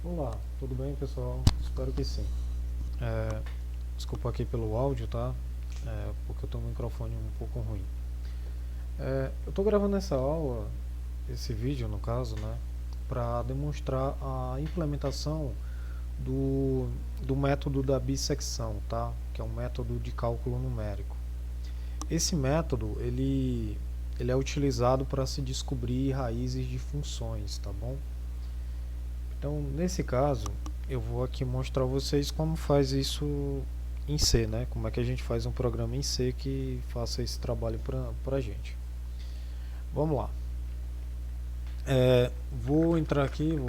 Olá, tudo bem pessoal? Espero que sim. É, Desculpa aqui pelo áudio, tá? Porque eu tô com o microfone um pouco ruim. Eu tô gravando essa aula, esse vídeo no caso, né? Para demonstrar a implementação do, do método da bissecção, tá? Que é um método de cálculo numérico. Esse método, ele é utilizado para se descobrir raízes de funções, tá bom? Então, nesse caso, eu vou aqui mostrar a vocês como faz isso em C, né? Como é que a gente faz um programa em C que faça esse trabalho para a gente. Vamos lá. Vou entrar aqui, vou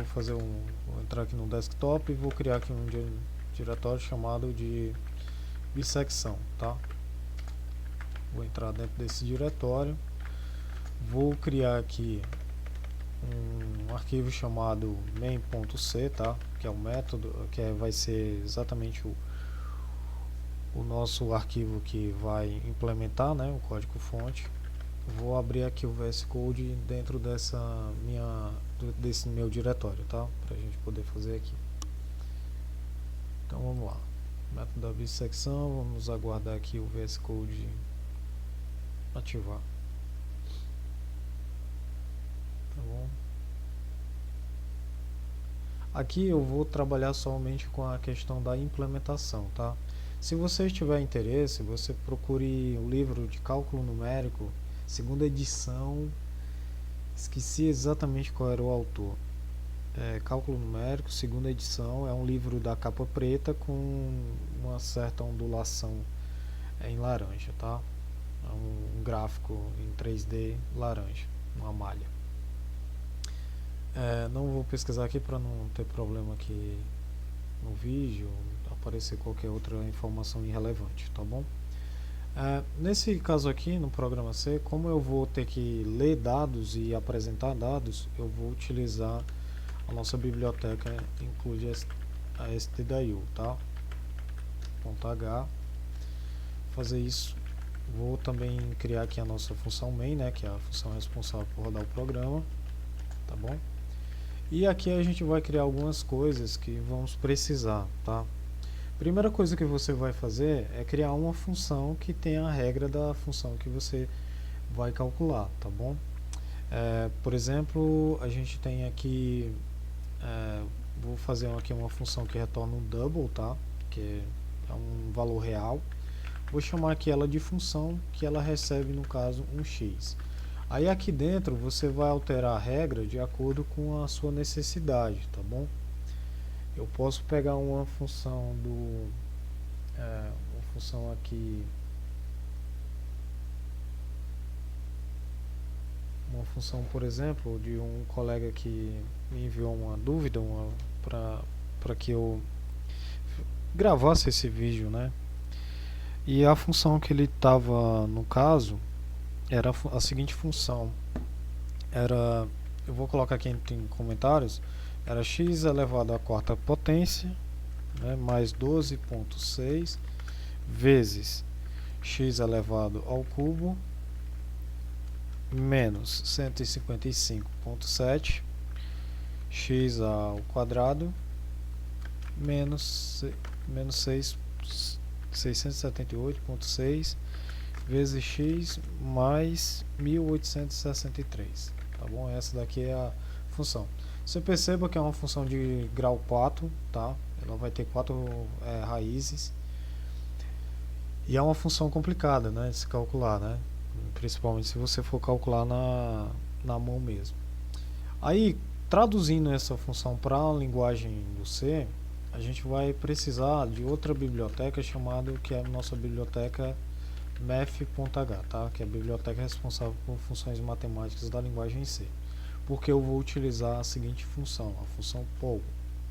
entrar aqui no desktop e vou criar aqui um diretório chamado de bissecção, tá? Vou entrar dentro desse diretório, vou criar aqui um arquivo chamado main.c, tá? Que é o método, vai ser exatamente o nosso arquivo que vai implementar, né, o código fonte. Vou abrir aqui o VS Code dentro desse meu diretório, tá? Para a gente poder fazer aqui. Então vamos lá. Método da bissecção, vamos aguardar aqui o VS Code ativar. Tá bom? Aqui eu vou trabalhar somente com a questão da implementação, tá? Se você tiver interesse, você procure o livro de cálculo numérico, segunda edição. Esqueci exatamente qual era o autor. Cálculo Numérico, segunda edição, é um livro da capa preta com uma certa ondulação em laranja, tá? É um gráfico em 3D laranja, uma malha. Não vou pesquisar aqui para não ter problema aqui no vídeo, aparecer qualquer outra informação irrelevante, tá bom? Nesse caso aqui, no programa C, como eu vou ter que ler dados e apresentar dados, eu vou utilizar a nossa biblioteca inclui a stdio, tá? .h. Fazer isso, vou também criar aqui a nossa função main, né? Que é a função responsável por rodar o programa, tá bom? E aqui a gente vai criar algumas coisas que vamos precisar, tá? Primeira coisa que você vai fazer é criar uma função que tenha a regra da função que você vai calcular, tá bom? Por exemplo, a gente tem aqui, vou fazer aqui uma função que retorna um double, tá? Que é um valor real. Vou chamar aqui ela de função, que ela recebe no caso um x. Aí aqui dentro você vai alterar a regra de acordo com a sua necessidade, tá bom? Eu posso pegar uma função uma função aqui, uma função, por exemplo, de um colega que me enviou uma dúvida para que eu gravasse esse vídeo, né? E a função que ele estava, no caso, era a seguinte função. Eu vou colocar aqui em comentários, era x elevado à quarta potência, né, mais 12,6 vezes x elevado ao cubo menos 155,7 x ao quadrado menos 678,6 vezes x mais 1863, tá bom? Essa daqui é a função. Você perceba que é uma função de grau 4, tá? Ela vai ter 4 raízes e é uma função complicada, né, de se calcular, né? Principalmente se você for calcular na mão mesmo. Aí, traduzindo essa função para a linguagem do C, a gente vai precisar de outra biblioteca chamada, que é a nossa biblioteca math.h, tá? Que é a biblioteca responsável por funções matemáticas da linguagem C. Porque eu vou utilizar a seguinte função, a função poll,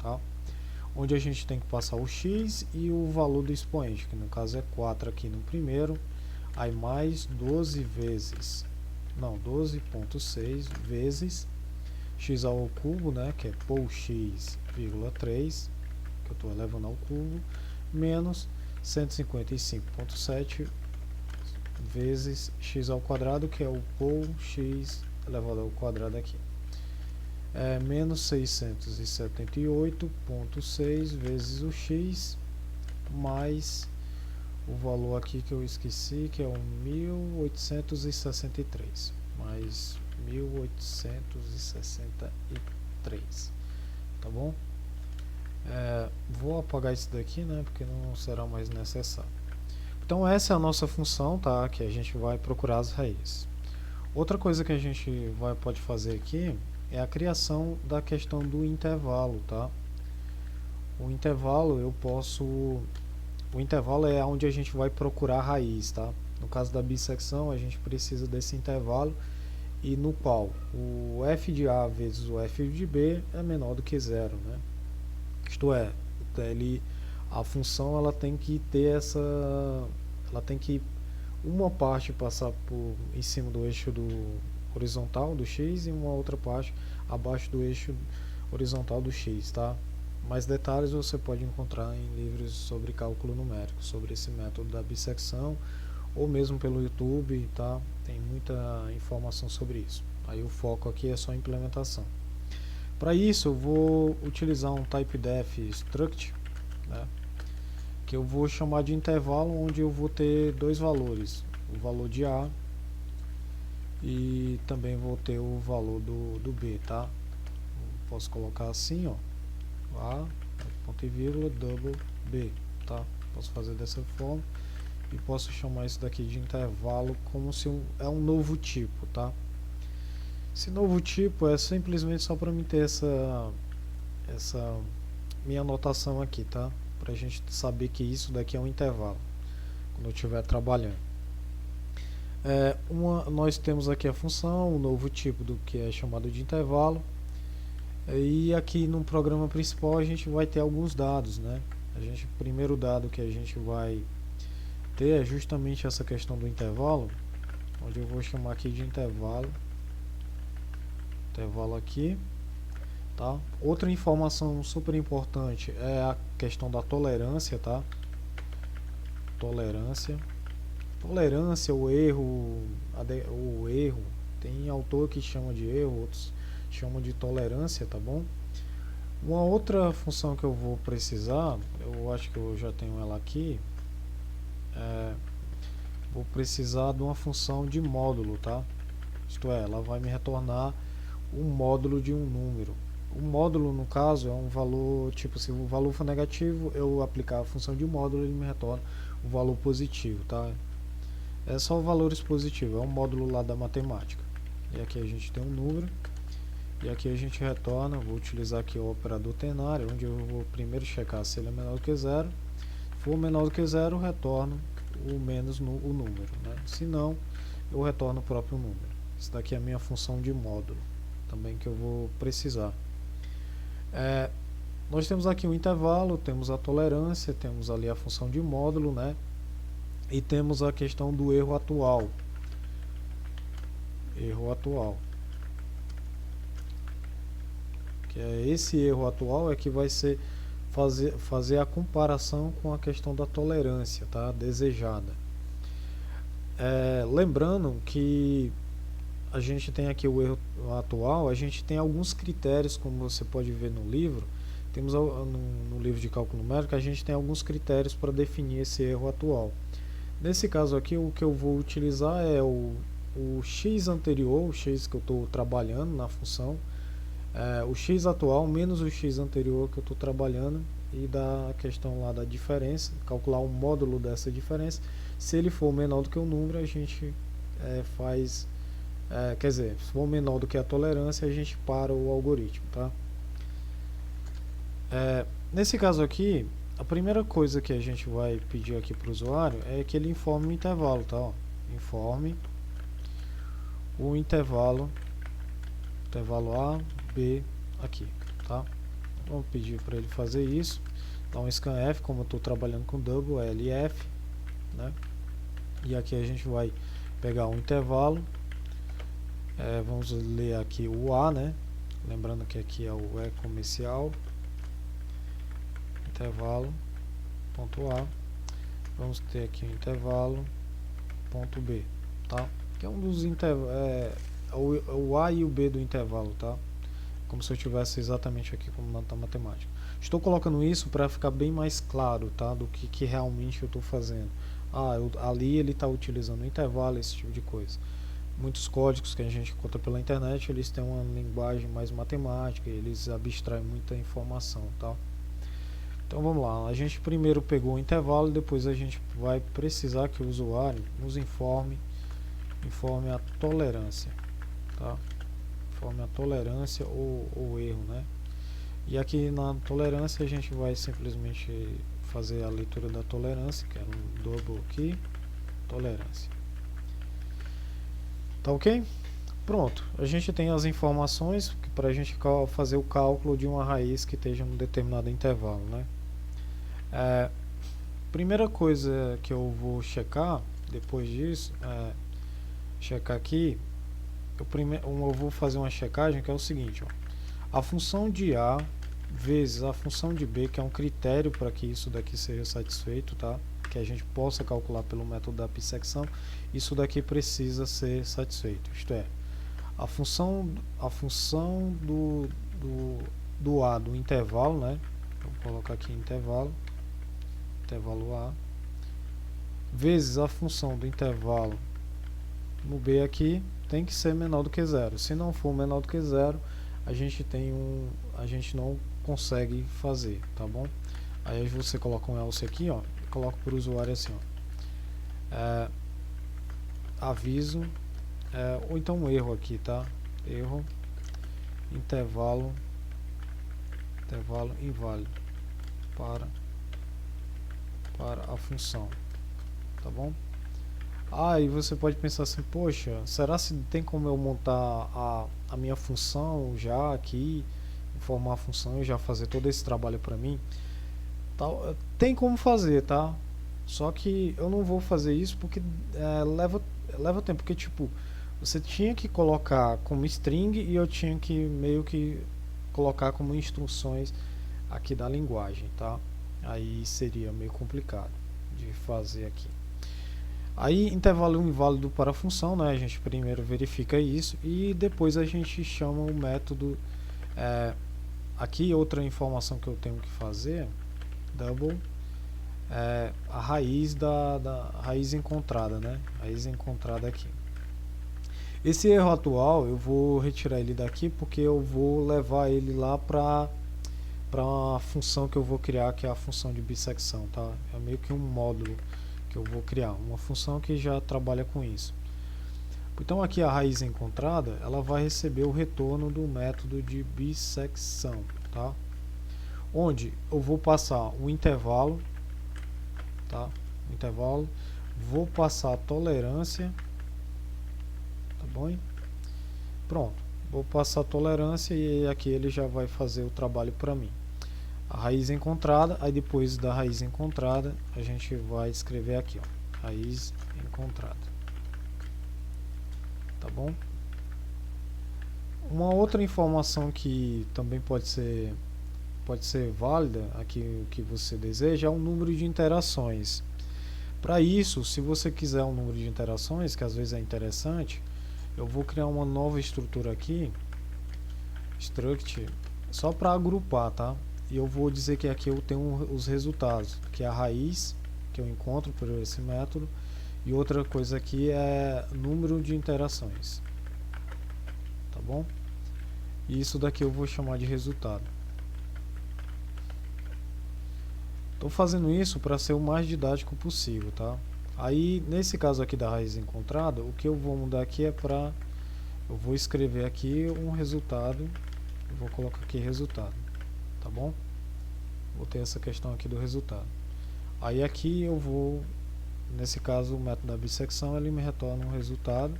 tá? Onde a gente tem que passar o x e o valor do expoente, que no caso é 4 aqui no primeiro, aí mais 12,6 vezes x ao cubo, né, que é poll x, 3, que eu estou elevando ao cubo, menos 155,7 vezes x ao quadrado, que é o poll x elevado ao quadrado aqui. é menos 678,6 vezes o x mais o valor aqui que eu esqueci, que é o 1863, mais 1863, tá bom? Vou apagar isso daqui, né, porque não será mais necessário. Então essa é a nossa função, tá, que a gente vai procurar as raízes. Outra coisa que a gente pode fazer aqui é a criação da questão do intervalo, tá? O intervalo o intervalo é onde a gente vai procurar a raiz, tá? No caso da bissecção, a gente precisa desse intervalo e no qual o f de A vezes o f de B é menor do que zero, né? Isto é, a função ela tem que ter ela tem que uma parte passar em cima do eixo do horizontal do x e uma outra parte abaixo do eixo horizontal do x, tá? Mais detalhes você pode encontrar em livros sobre cálculo numérico, sobre esse método da bissecção, ou mesmo pelo YouTube, tá? Tem muita informação sobre isso. Aí o foco aqui é só a implementação. Para isso eu vou utilizar um typedef struct, né, que eu vou chamar de intervalo, onde eu vou ter dois valores, o valor de A e também vou ter o valor do B, tá? Posso colocar assim, ó, A, ponto e vírgula, double B, tá? Posso fazer dessa forma e posso chamar isso daqui de intervalo como se é um novo tipo, tá? Esse novo tipo é simplesmente só para mim ter essa minha anotação aqui, tá? Para a gente saber que isso daqui é um intervalo quando eu estiver trabalhando. Nós temos aqui a função, o novo tipo do que é chamado de intervalo, e aqui no programa principal a gente vai ter alguns dados, né? O primeiro dado que a gente vai ter é justamente essa questão do intervalo, onde eu vou chamar aqui de intervalo aqui, tá? Outra informação super importante é a questão da tolerância, tá? Tolerância, o erro, tem autor que chama de erro, outros chamam de tolerância, tá bom? Uma outra função que eu vou precisar, eu acho que eu já tenho ela aqui, vou precisar de uma função de módulo, tá? Isto é, ela vai me retornar um módulo de um número. O módulo, no caso, é um valor, tipo, se o valor for negativo, eu aplicar a função de módulo, ele me retorna o valor positivo, tá? É só valores positivos, é um módulo lá da matemática. E aqui a gente tem um número, e aqui a gente retorna, vou utilizar aqui o operador ternário, onde eu vou primeiro checar se ele é menor do que zero. Se for menor do que zero, eu retorno o menos o número, né? Se não, eu retorno o próprio número. Isso daqui é a minha função de módulo, também que eu vou precisar. Nós temos aqui o intervalo, temos a tolerância, temos ali a função de módulo, né? E temos a questão do erro atual. Que é esse erro atual é que vai ser fazer a comparação com a questão da tolerância, tá? Desejada. Lembrando que a gente tem aqui o erro atual, a gente tem alguns critérios, como você pode ver no livro, temos no livro de cálculo numérico, a gente tem alguns critérios para definir esse erro atual. Nesse caso aqui, o que eu vou utilizar é o x anterior, o x que eu estou trabalhando na função, o x atual menos o x anterior que eu estou trabalhando, e da questão lá da diferença, calcular o módulo dessa diferença. Se ele for menor do que o número, a gente faz... quer dizer, se for menor do que a tolerância, a gente para o algoritmo, tá? Nesse caso aqui, a primeira coisa que a gente vai pedir aqui para o usuário é que ele informe o intervalo, tá? Ó, informe o intervalo A, B aqui, tá? Vamos pedir para ele fazer isso. Dá um scanf, como eu estou trabalhando com double, é LF, né? E aqui a gente vai pegar um intervalo. Vamos ler aqui o A, né? Lembrando que aqui é o E comercial, intervalo ponto A. Vamos ter aqui o intervalo ponto B, tá? Que é um dos intervalos, o A e o B do intervalo, tá? como se eu tivesse exatamente aqui como na matemática. Estou colocando isso para ficar bem mais claro, tá, do que realmente eu estou fazendo. Ali ele está utilizando um intervalo, esse tipo de coisa. Muitos códigos que a gente encontra pela internet, eles têm uma linguagem mais matemática, eles abstraem muita informação, tá? Então vamos lá, a gente primeiro pegou o intervalo, depois a gente vai precisar que o usuário nos informe a tolerância, tá? Informe a tolerância ou erro, né? E aqui na tolerância a gente vai simplesmente fazer a leitura da tolerância, que é um double aqui, tolerância. Tá ok? Pronto, a gente tem as informações para a gente fazer o cálculo de uma raiz que esteja num determinado intervalo, né? Primeira coisa que eu vou checar depois disso, checar aqui, eu vou fazer uma checagem que é o seguinte, ó, a função de A vezes a função de B, que é um critério para que isso daqui seja satisfeito, tá? Que a gente possa calcular pelo método da bissecção, isso daqui precisa ser satisfeito, isto é, a função do A do intervalo, né? Vou colocar aqui intervalo A, vezes a função do intervalo no B aqui tem que ser menor do que zero. Se não for menor do que zero, a gente não consegue fazer, tá bom? Aí você coloca um else aqui, ó, e coloca para o usuário assim, ó, aviso, ou então um erro aqui, tá? Erro, intervalo inválido para a função, tá bom? E você pode pensar assim, poxa, será se tem como eu montar a minha função já aqui, informar a função e já fazer todo esse trabalho para mim? Tem como fazer, tá? Só que eu não vou fazer isso porque leva tempo, porque tipo, você tinha que colocar como string e eu tinha que meio que colocar como instruções aqui da linguagem, tá? Aí seria meio complicado de fazer aqui. Aí intervalo inválido para a função, né? A gente primeiro verifica isso e depois a gente chama o método. Aqui outra informação que eu tenho que fazer, double, a raiz da raiz encontrada, né? Raiz encontrada aqui. Esse erro atual eu vou retirar ele daqui porque eu vou levar ele lá para a função que eu vou criar, que é a função de bissecção, tá? É meio que um módulo que eu vou criar, uma função que já trabalha com isso. Então aqui a raiz encontrada, ela vai receber o retorno do método de bissecção, tá? Onde eu vou passar um intervalo, tá? Vou passar a tolerância, tá bom? Pronto, vou passar a tolerância e aqui ele já vai fazer o trabalho para mim. A raiz encontrada, aí depois da raiz encontrada a gente vai escrever aqui, ó, raiz encontrada, tá bom? Uma outra informação que também pode ser válida aqui que você deseja é o número de interações. Para isso, se você quiser um número de interações, que às vezes é interessante, eu vou criar uma nova estrutura aqui, struct, só para agrupar, tá? E eu vou dizer que aqui eu tenho os resultados, que é a raiz que eu encontro por esse método, e outra coisa aqui é número de interações, tá bom? E isso daqui eu vou chamar de resultado. Estou fazendo isso para ser o mais didático possível, tá? Aí nesse caso aqui da raiz encontrada, o que eu vou mudar aqui é eu vou escrever aqui um resultado, eu vou colocar aqui resultado, tá bom? Vou ter essa questão aqui do resultado. Aí aqui eu vou, nesse caso o método da bissecção, ele me retorna um resultado.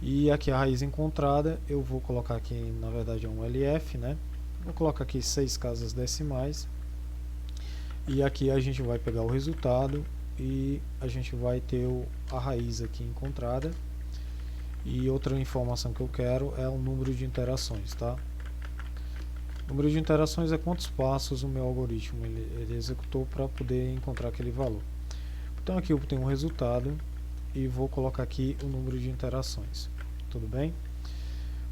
E aqui a raiz encontrada, eu vou colocar aqui, na verdade é um LF, né? Vou colocar aqui 6 casas decimais. E aqui a gente vai pegar o resultado e a gente vai ter a raiz aqui encontrada. E outra informação que eu quero é o número de interações, tá? O número de interações é quantos passos o meu algoritmo ele executou para poder encontrar aquele valor. Então aqui eu tenho um resultado e vou colocar aqui o número de interações. Tudo bem?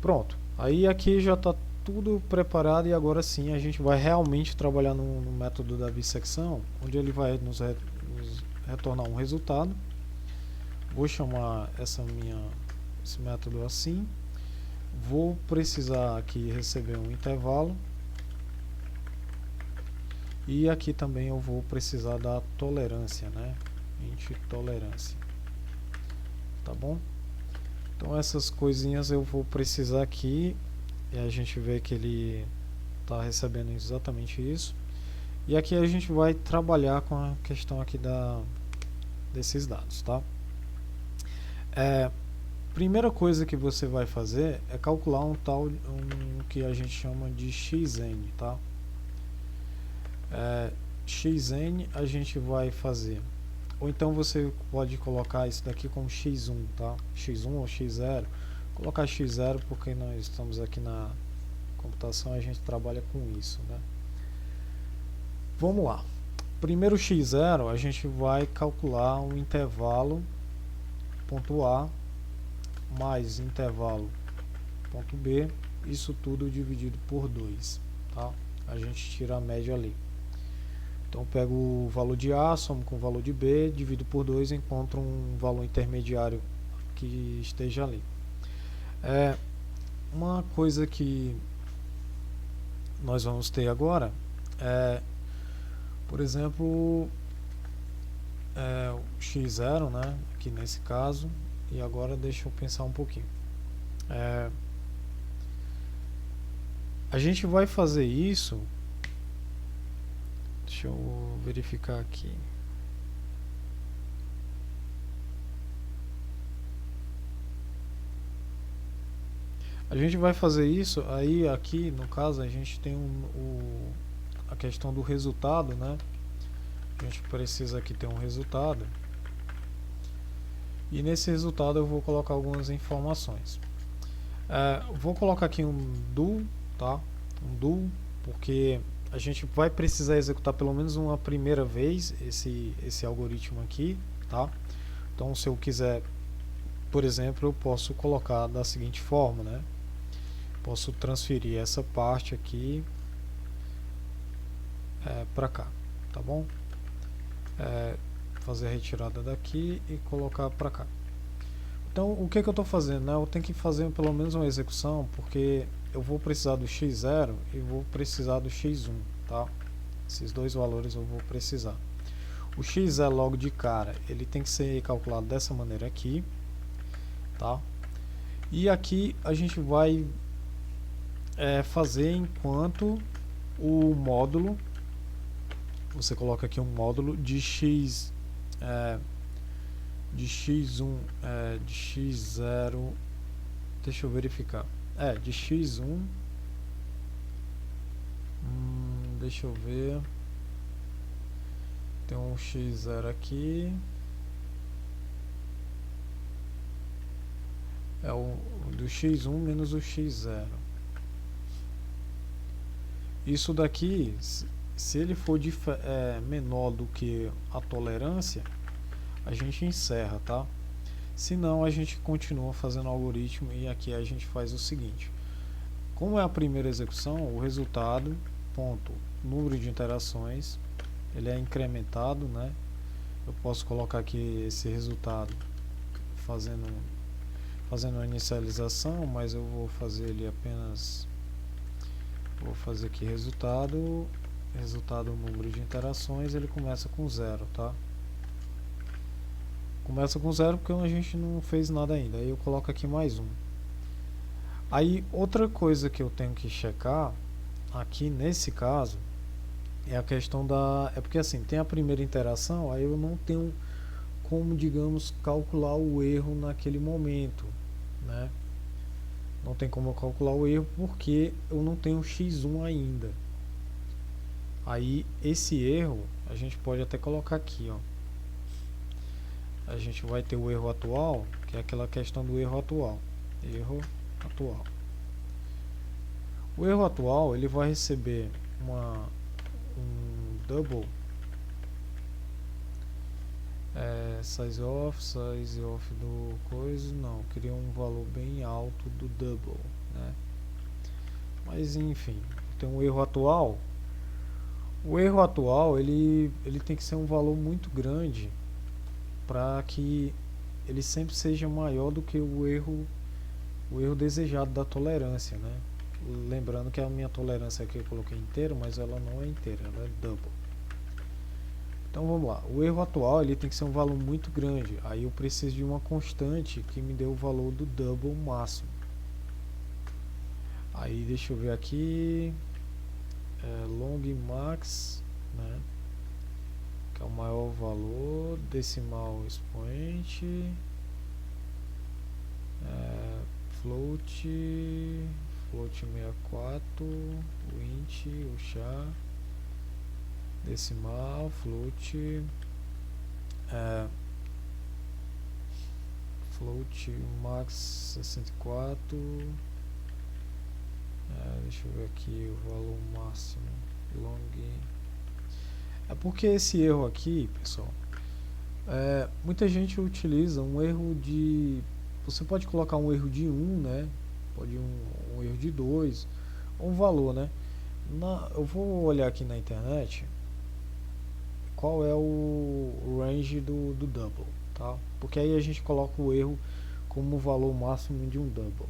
Pronto. Aí aqui já está tudo preparado e agora sim a gente vai realmente trabalhar no método da bissecção, onde ele vai nos retornar um resultado. Vou chamar esse método assim. Vou precisar aqui receber um intervalo. E aqui também eu vou precisar da tolerância, né? Tolerância. Tá bom? Então essas coisinhas eu vou precisar aqui. E a gente vê que ele está recebendo exatamente isso. E aqui a gente vai trabalhar com a questão aqui desses dados, tá? Primeira coisa que você vai fazer é calcular um que a gente chama de xn, tá? Xn a gente vai fazer, ou então você pode colocar isso daqui como x1, tá? x1 ou x0, colocar x0 porque nós estamos aqui na computação, a gente trabalha com isso, né? Vamos lá. Primeiro x0 a gente vai calcular um intervalo ponto A mais intervalo ponto B, isso tudo dividido por 2, tá? A gente tira a média ali. Então eu pego o valor de A, somo com o valor de B, divido por 2 e encontro um valor intermediário que esteja ali. Uma coisa que nós vamos ter agora é, por exemplo, o x0, né, aqui nesse caso, e agora deixa eu pensar um pouquinho. A gente vai fazer isso. Deixa eu verificar aqui. A gente vai fazer isso, aí aqui no caso a gente tem a questão do resultado, né? A gente precisa aqui ter um resultado. E nesse resultado eu vou colocar algumas informações. Vou colocar aqui um do, tá? Um do, porque a gente vai precisar executar pelo menos uma primeira vez esse algoritmo aqui, tá? Então se eu quiser, por exemplo, eu posso colocar da seguinte forma, né? Posso transferir essa parte aqui para cá, tá bom? Fazer a retirada daqui e colocar para cá. Então o que eu estou fazendo, né? Eu tenho que fazer pelo menos uma execução, porque eu vou precisar do x0 e vou precisar do x1, tá? Esses dois valores eu vou precisar. O x0 logo de cara, ele tem que ser calculado dessa maneira aqui, tá? E aqui a gente vai fazer enquanto o módulo, você coloca aqui um módulo de x, de x1, de x0, deixa eu verificar, de x1, deixa eu ver, tem um x0 aqui, é o do x1 menos o x0. Isso daqui, se ele for menor do que a tolerância, a gente encerra, tá? Se não, a gente continua fazendo o algoritmo e aqui a gente faz o seguinte. Como é a primeira execução, o resultado, ponto, número de interações, ele é incrementado, né? Eu posso colocar aqui esse resultado fazendo a inicialização, mas eu vou fazer ele apenas, vou fazer aqui resultado número de interações, ele começa com 0, tá? Começa com 0 porque a gente não fez nada ainda, aí eu coloco aqui mais 1. Aí outra coisa que eu tenho que checar aqui nesse caso é a questão é porque assim, tem a primeira interação, aí eu não tenho como, digamos, calcular o erro naquele momento, né? Não tem como eu calcular o erro porque eu não tenho x1 ainda. Aí esse erro a gente pode até colocar aqui, ó. A gente vai ter o erro atual, que é aquela questão do erro atual. O erro atual, ele vai receber um double size off do coisa, não, queria um valor bem alto do double, né? Mas enfim, tem um erro atual. O erro atual ele tem que ser um valor muito grande para que ele sempre seja maior do que o erro desejado da tolerância, né? Lembrando que a minha tolerância aqui eu coloquei inteiro, mas ela não é inteira, ela é double. Então vamos lá, o erro atual ele tem que ser um valor muito grande, aí eu preciso de uma constante que me dê o valor do double máximo. Aí deixa eu ver aqui, long max, né, que é o maior valor, decimal expoente, float 64, o int, o char, decimal, float, float max 64, deixa eu ver aqui o valor máximo, long. É porque esse erro aqui, pessoal, muita gente utiliza um erro de, você pode colocar um erro de 1, né, pode um erro de 2, um valor, né. Eu vou olhar aqui na internet qual é o range do double, tá? Porque aí a gente coloca o erro como o valor máximo de um double.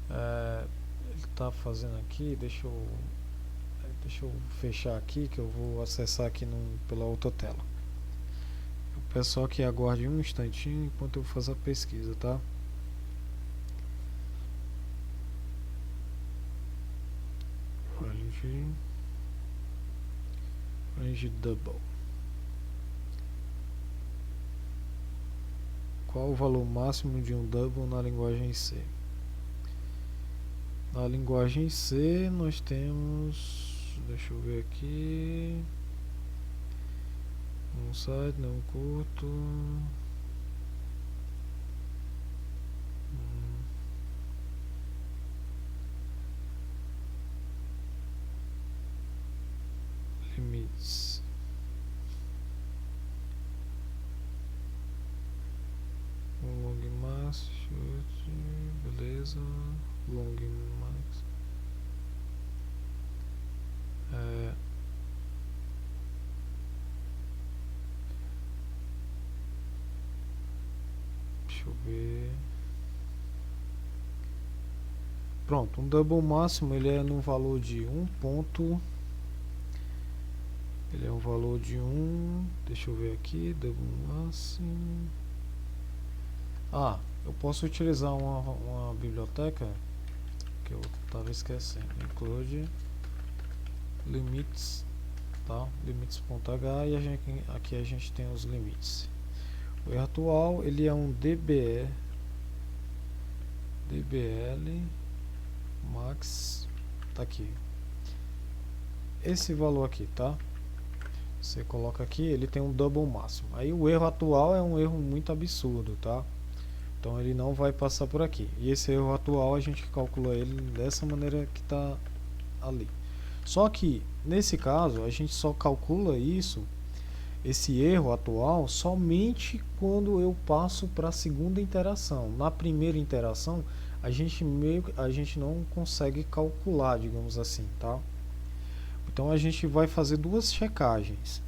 Ele está fazendo aqui, deixa eu fechar aqui que eu vou acessar aqui pela outra tela. O pessoal que aguarde um instantinho enquanto eu faço a pesquisa, tá? Range double. Qual o valor máximo de um double na linguagem C? Na linguagem C nós temos, deixa eu ver aqui, um site não curto, limites, long max, beleza, long max, deixa eu ver, pronto, um double máximo ele é no valor de 1 ponto, ele é um valor de 1, deixa eu ver aqui, double máximo, eu posso utilizar uma biblioteca que eu estava esquecendo, include limits, tá? Limits.h, e aqui a gente tem os limites. O erro atual ele é um dbl max, tá aqui, esse valor aqui, tá? Você coloca aqui, ele tem um double máximo. Aí o erro atual é um erro muito absurdo, tá? Então ele não vai passar por aqui. E esse erro atual a gente calcula ele dessa maneira que está ali. Só que nesse caso a gente só calcula esse erro atual somente quando eu passo para a segunda interação. Na primeira interação a gente não consegue calcular, digamos assim, tá? Então a gente vai fazer duas checagens.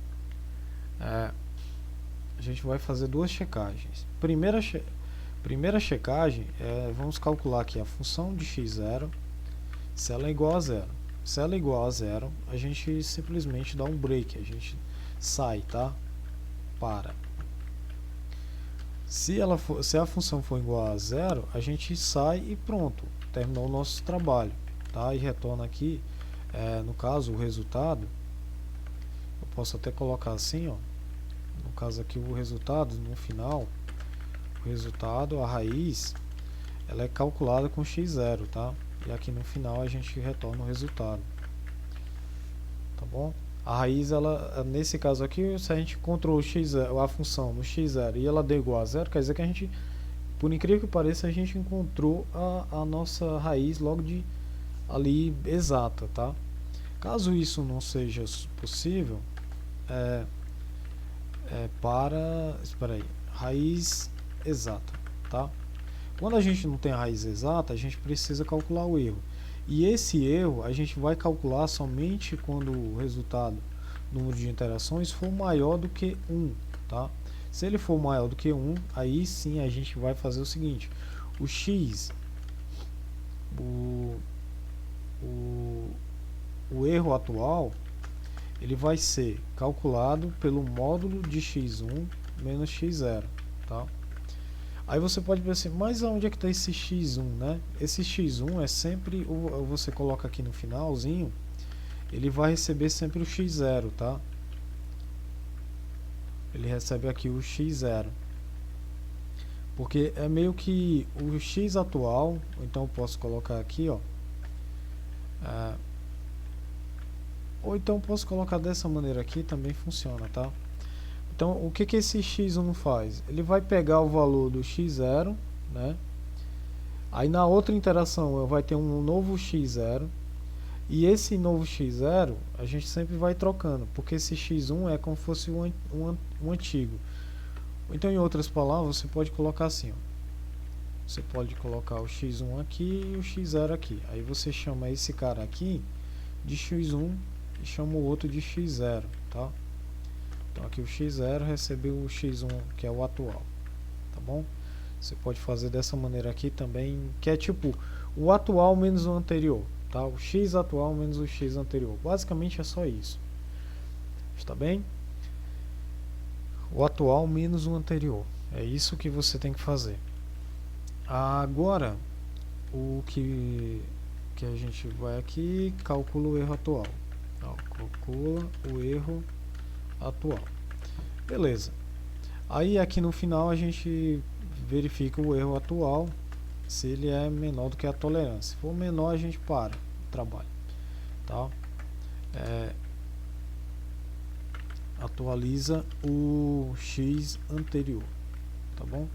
Primeira checagem vamos calcular aqui a função de x0, se ela é igual a zero. Se ela é igual a zero, a gente simplesmente dá um break, a gente sai, tá? Para. Se a função for igual a zero, a gente sai e pronto, terminou o nosso trabalho, tá? E retorna aqui, no caso, o resultado. Eu posso até colocar assim, ó. No caso aqui, o resultado no final, a raiz, ela é calculada com x0, tá? E aqui no final a gente retorna o resultado, tá bom? A raiz, ela, nesse caso aqui, se a gente encontrou a função no x0 e ela deu igual a zero, quer dizer que a gente, por incrível que pareça, a gente encontrou a nossa raiz logo de ali exata, tá? Caso isso não seja possível, espera aí, raiz exata, tá? Quando a gente não tem a raiz exata, a gente precisa calcular o erro. E esse erro a gente vai calcular somente quando o resultado, número de interações, for maior do que 1, tá? Se ele for maior do que 1, aí sim a gente vai fazer o seguinte: o x, o, o erro atual, ele vai ser calculado pelo módulo de x1 menos x0, tá? Aí você pode pensar, mas onde é que está esse x1, né? Esse x1 é sempre, você coloca aqui no finalzinho, ele vai receber sempre o x0, tá? Ele recebe aqui o x0. Porque é meio que o x atual, então eu posso colocar aqui, ó. Ou então posso colocar dessa maneira aqui, também funciona, tá? Então, o que esse x1 faz? Ele vai pegar o valor do x0, né? Aí na outra interação vai ter um novo x0. E esse novo x0 a gente sempre vai trocando, porque esse x1 é como se fosse um antigo. Então, em outras palavras, você pode colocar assim, ó. Você pode colocar o x1 aqui e o x0 aqui. Aí você chama esse cara aqui de x1 e chama o outro de x0, tá? Então aqui o x0 recebeu o x1, que é o atual, tá bom? Você pode fazer dessa maneira aqui também, que é tipo o atual menos o anterior, tá? O x atual menos o x anterior. Basicamente é só isso. Está bem? O atual menos o anterior. É isso que você tem que fazer. Agora, o que a gente vai aqui, calcula o erro atual. Calcula o erro atual. Beleza. Aí aqui no final a gente verifica o erro atual, se ele é menor do que a tolerância. Se for menor, a gente para o trabalho, tá? Atualiza o x anterior, tá bom?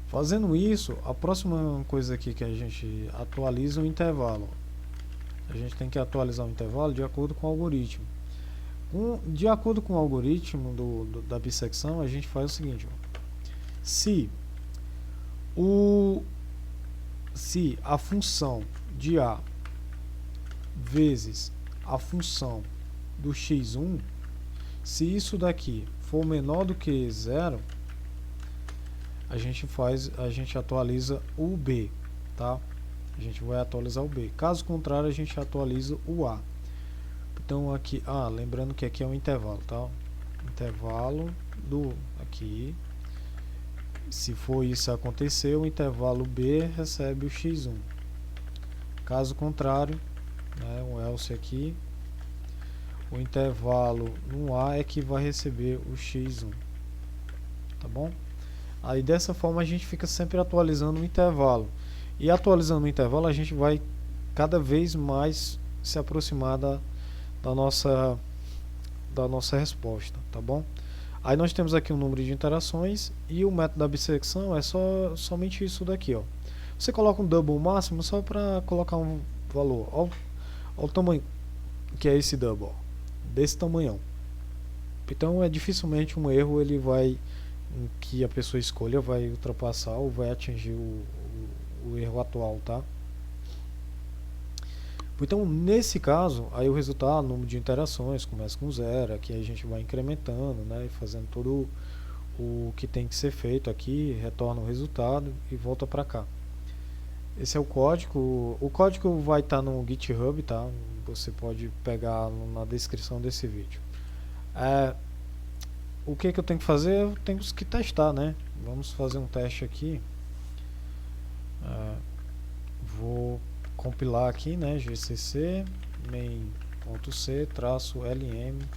Fazendo isso, a próxima coisa aqui que a gente atualiza o intervalo. A gente tem que atualizar o intervalo de acordo com o algoritmo. De acordo com o algoritmo da bissecção, a gente faz o seguinte: ó. Se a função de A vezes a função do x1, se isso daqui for menor do que 0, a gente atualiza o B, tá? A gente vai atualizar o B. Caso contrário, a gente atualiza o A. Então aqui, lembrando que aqui é um intervalo, tá? Intervalo do aqui. Se for isso acontecer, o intervalo B recebe o x1. Caso contrário, né, o else aqui, o intervalo no A é que vai receber o x1. Tá bom? Aí dessa forma a gente fica sempre atualizando o intervalo. E atualizando o intervalo a gente vai cada vez mais se aproximar da nossa resposta, tá bom? Aí nós temos aqui o número de interações e o método da bissecção é somente isso daqui, ó. Você coloca um double máximo só para colocar um valor. Olha o tamanho que é esse double, desse tamanhão. Então dificilmente um erro ele vai, que a pessoa escolha, vai ultrapassar ou vai atingir o erro atual, tá? Então, nesse caso, aí o resultado, o número de interações começa com 0, aqui a gente vai incrementando, né, fazendo todo o que tem que ser feito aqui, retorna o resultado e volta para cá. Esse é o código. O código vai estar no GitHub, tá? Você pode pegar na descrição desse vídeo. O que eu tenho que fazer? Eu tenho que testar, né? Vamos fazer um teste aqui. Vou compilar aqui, né, gcc main.c-lm,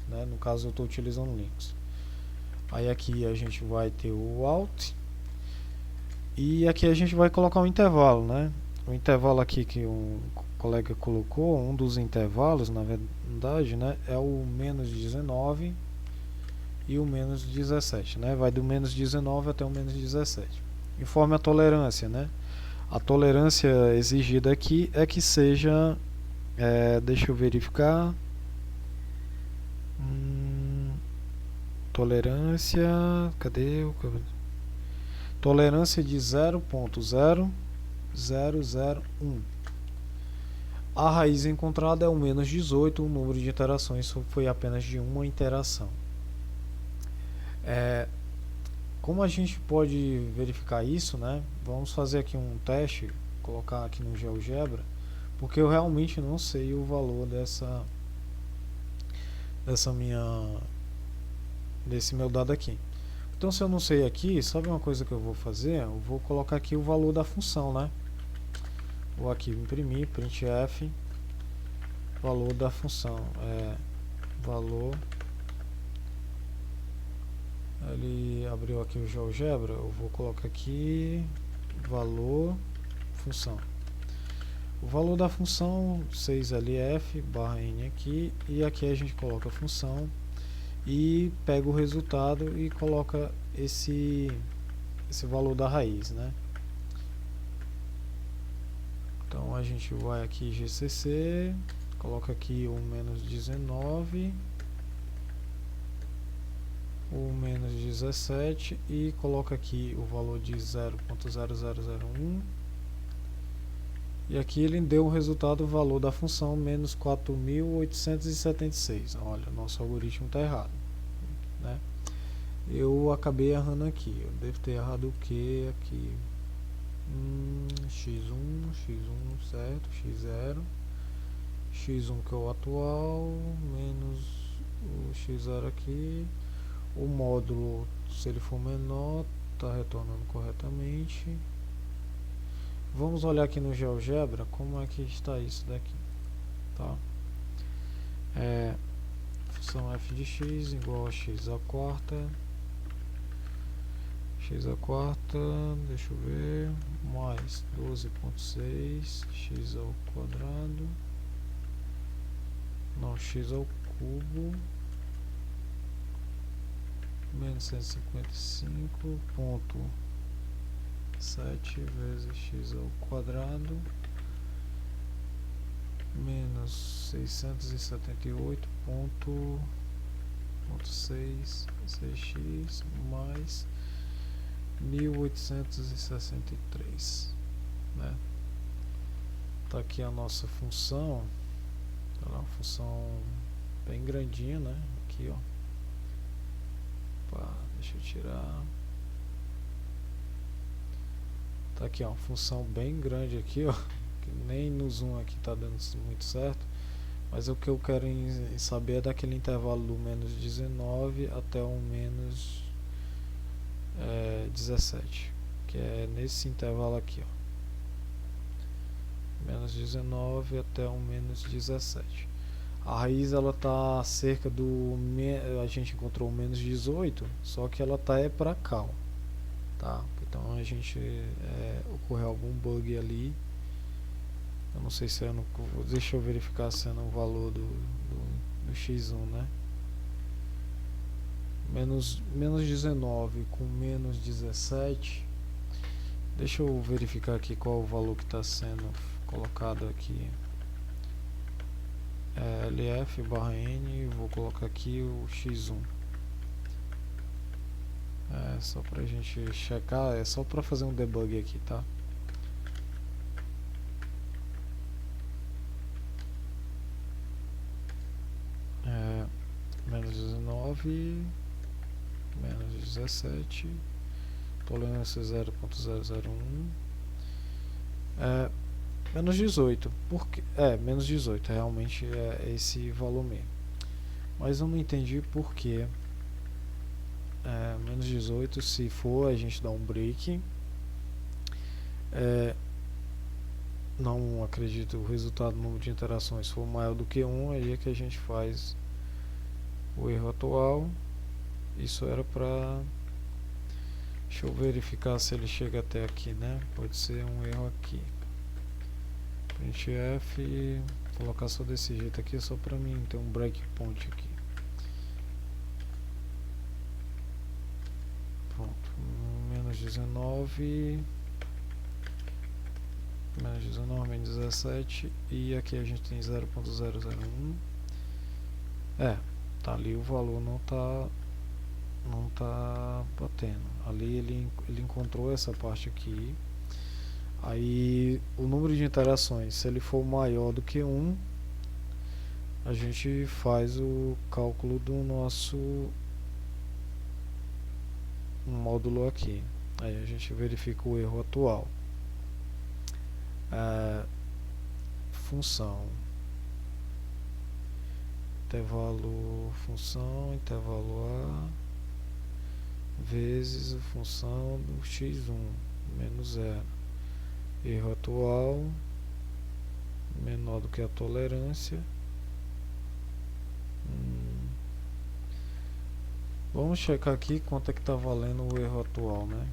né, no caso eu estou utilizando Linux. Aí aqui a gente vai ter o alt e aqui a gente vai colocar um intervalo, né? O intervalo aqui que um colega colocou, um dos intervalos, na verdade, né, é o menos 19 e o menos 17, né? Vai do menos 19 até o menos 17. Informe a tolerância, né? A tolerância exigida aqui é que seja, deixa eu verificar, tolerância, cadê o Tolerância de 0.0001. A raiz encontrada é o menos 18, o número de interações foi apenas de uma interação. Como a gente pode verificar isso, né? Vamos fazer aqui um teste, colocar aqui no GeoGebra, porque eu realmente não sei o valor desse meu dado aqui. Então, se eu não sei aqui, sabe uma coisa que eu vou fazer? Eu vou colocar aqui o valor da função, né? Vou aqui imprimir, printf, valor da função, valor. Ele abriu aqui o GeoGebra, eu vou colocar aqui valor função. O valor da função 6lf/n aqui, e aqui a gente coloca a função e pega o resultado e coloca esse valor da raiz, né? Então a gente vai aqui GCC, coloca aqui o menos 19, o menos 17 e coloca aqui o valor de 0.0001, e aqui ele deu o resultado, o valor da função menos 4.876. Olha, nosso algoritmo está errado, né? Eu acabei errando aqui, eu devo ter errado o que aqui? x1, certo, x0, x1 que é o atual, menos o x0 aqui, o módulo, se ele for menor, está retornando corretamente. Vamos olhar aqui no GeoGebra como é que está isso daqui, tá? Função f de x igual a x à quarta, deixa eu ver, mais 12.6 x ao quadrado, não, x ao cubo, menos 155.7 vezes x ao quadrado, menos 678.6 cx mais 1863, né? Tá aqui a nossa função, ela é uma função bem grandinha, né? Aqui, ó. Opa, deixa eu tirar. Tá aqui, ó, uma função bem grande aqui, ó, que nem no zoom aqui tá dando muito certo, mas o que eu quero saber é daquele intervalo do menos 19 até o menos 17, que é nesse intervalo aqui, ó, menos 19 até o menos 17. A raiz ela tá cerca do a gente encontrou o menos 18, só que ela tá para cá, ó, tá? Então a gente ocorreu algum bug ali. Eu não sei se é deixa eu verificar se é no valor do x1, né? Menos 19 com menos 17. Deixa eu verificar aqui qual o valor que está sendo colocado aqui. LF/N, vou colocar aqui o x1. Só pra gente checar, é só pra fazer um debug aqui, tá? Menos 19, menos 17, tolerância 0.001, menos 18, porque menos 18, realmente é esse valor mesmo, mas eu não entendi porque menos 18, se for a gente dá um break, não acredito o resultado do número de interações for maior do que 1, aí é que a gente faz o erro atual. Isso era para, deixa eu verificar se ele chega até aqui, né? Pode ser um erro aqui. Printf, colocar só desse jeito aqui, só para mim ter um breakpoint aqui. Pronto, menos 19, menos 17, e aqui a gente tem 0.001. Tá ali, o valor não tá não tá batendo. Ali ele encontrou essa parte aqui. Aí o número de interações, se ele for maior do que 1, a gente faz o cálculo do nosso módulo aqui. Aí a gente verifica o erro atual. Função, intervalo função, intervalo A, vezes a função do x1 menos 0. Erro atual menor do que a tolerância. Vamos checar aqui quanto é que está valendo o erro atual, né?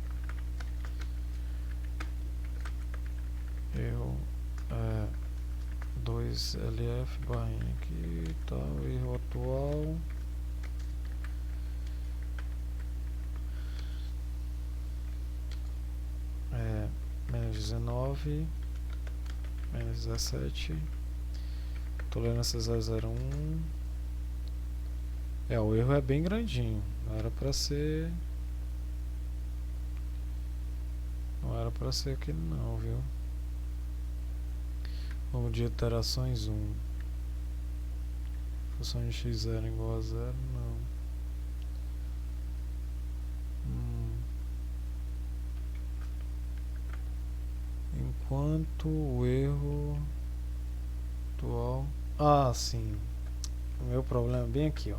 Erro 2LF barrinha aqui, tá, o erro atual é menos 19, menos 17, tolerância 001. O erro é bem grandinho, não era para ser aquele não, viu? Número de iterações 1. Função de x0 igual a 0, não. Enquanto o erro atual... sim. O meu problema é bem aqui, ó.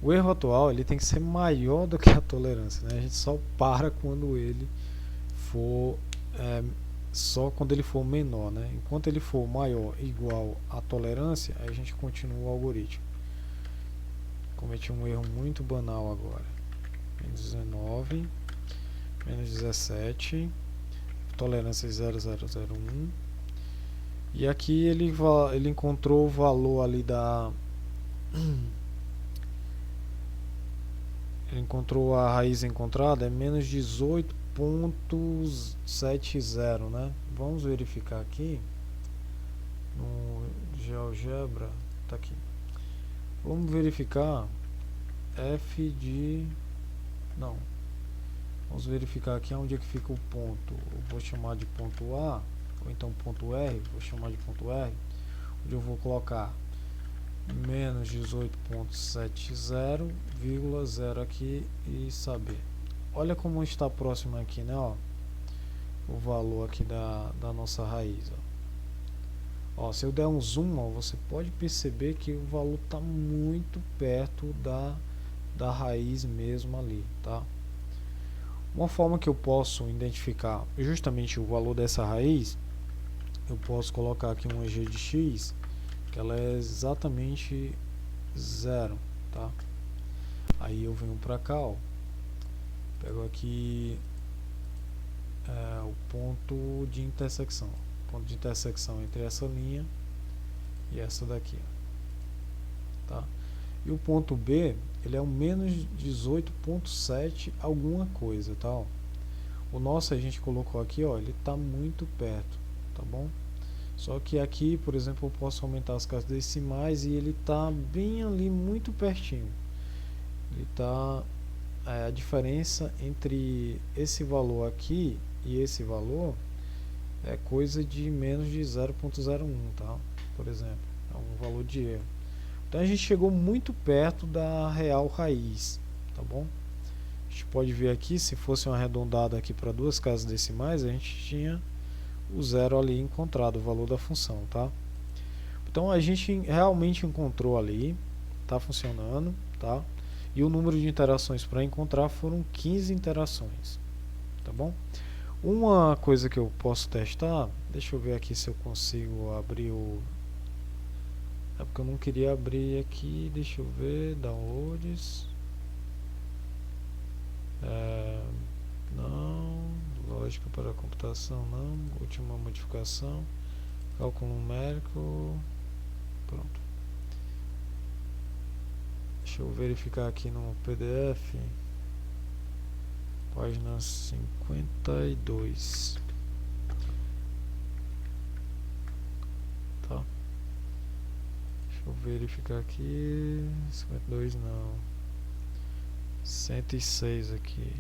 O erro atual ele tem que ser maior do que a tolerância, né? A gente só para quando ele for só quando ele for menor, né? Enquanto ele for maior igual à tolerância, aí a gente continua o algoritmo. Cometi um erro muito banal agora. Menos 19, menos 17, tolerância 0001. E aqui ele encontrou o valor ali da... ele encontrou a raiz encontrada, é menos 18.70, né? Vamos verificar aqui no GeoGebra, tá aqui. Vamos verificar f de... não. Vamos verificar aqui onde é que fica o ponto. Eu vou chamar de ponto A, ou então ponto R, vou chamar de ponto R, onde eu vou colocar menos 18.70,0 aqui e saber. Olha como está próximo aqui, né? Ó, o valor aqui da nossa raiz. Ó, se eu der um zoom, ó, você pode perceber que o valor está muito perto da raiz mesmo ali, tá? Uma forma que eu posso identificar justamente o valor dessa raiz, eu posso colocar aqui uma g de x, que ela é exatamente 0, tá? Aí eu venho para cá, ó, pego aqui o ponto de intersecção, entre essa linha e essa daqui, tá? E o ponto B, ele é um menos 18.7 alguma coisa, tá? Ó. O nosso a gente colocou aqui, ó, ele está muito perto, tá bom? Só que aqui, por exemplo, eu posso aumentar as casas decimais e ele está bem ali, muito pertinho. Ele está... a diferença entre esse valor aqui e esse valor é coisa de menos de 0.01, tá? Por exemplo, é um valor de erro. Então a gente chegou muito perto da real raiz, tá bom? A gente pode ver aqui, se fosse uma arredondada aqui para duas casas decimais, a gente tinha o zero ali encontrado, o valor da função, tá? Então a gente realmente encontrou ali, tá funcionando, tá? E o número de interações para encontrar foram 15 interações, tá bom? Uma coisa que eu posso testar, deixa eu ver aqui se eu consigo abrir o... é porque eu não queria abrir aqui, deixa eu ver, downloads. Não, lógica para computação não, última modificação, cálculo numérico, pronto. Deixa eu verificar aqui no PDF, página 52, tá? Deixa eu verificar aqui, 52 não, 106 aqui.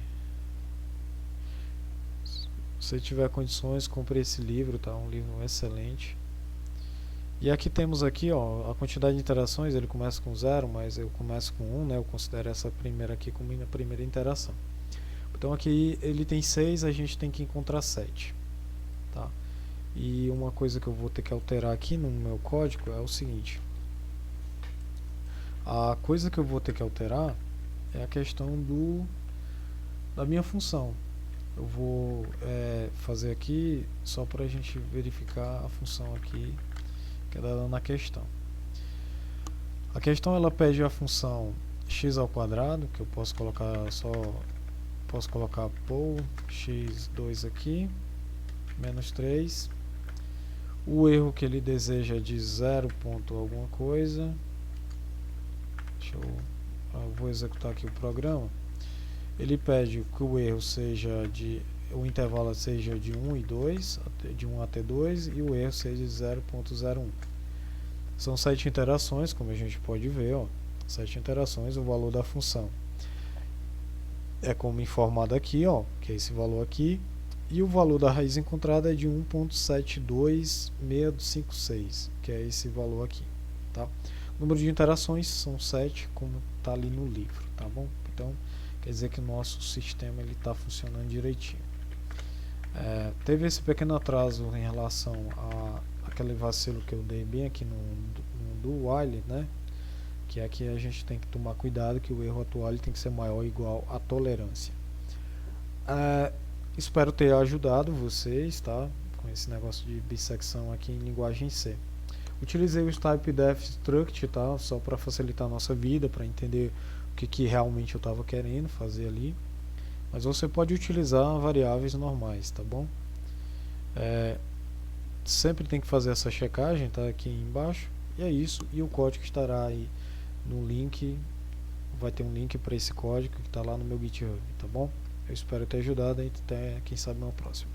Se você tiver condições, compre esse livro, tá? Um livro excelente. E aqui temos aqui, ó, a quantidade de interações. Ele começa com 0, mas eu começo com 1, né? Eu considero essa primeira aqui como minha primeira interação. Então aqui ele tem 6, a gente tem que encontrar 7, tá? E uma coisa que eu vou ter que alterar aqui no meu código é o seguinte. A coisa que eu vou ter que alterar é a questão da minha função. Eu vou fazer aqui só para a gente verificar a função aqui que é dada na questão. A questão ela pede a função x ao quadrado, que eu posso colocar poll x2 aqui, menos 3. O erro que ele deseja é de 0 ponto alguma coisa. Eu vou executar aqui o programa. Ele pede que o erro seja o intervalo seja de 1 e 2, de 1 até 2, e o erro seja de 0.01. São 7 interações, como a gente pode ver, ó, 7 interações. O valor da função é como informado aqui, ó, que é esse valor aqui, e o valor da raiz encontrada é de 1.72656, que é esse valor aqui, tá? O número de interações são 7, como está ali no livro, tá bom? Então, quer dizer que o nosso sistema está funcionando direitinho. Teve esse pequeno atraso em relação àquele vacilo que eu dei bem aqui no do while, né? Que aqui a gente tem que tomar cuidado que o erro atual ele tem que ser maior ou igual à tolerância. Espero ter ajudado vocês, tá? Com esse negócio de bissecção aqui em linguagem C. Utilizei o typedef struct, tá? Só para facilitar a nossa vida, para entender o que realmente eu estava querendo fazer ali. Mas você pode utilizar variáveis normais, tá bom? Sempre tem que fazer essa checagem, tá? Aqui embaixo. E é isso. E o código estará aí no link. Vai ter um link para esse código que está lá no meu GitHub, tá bom? Eu espero ter ajudado e até quem sabe no próximo.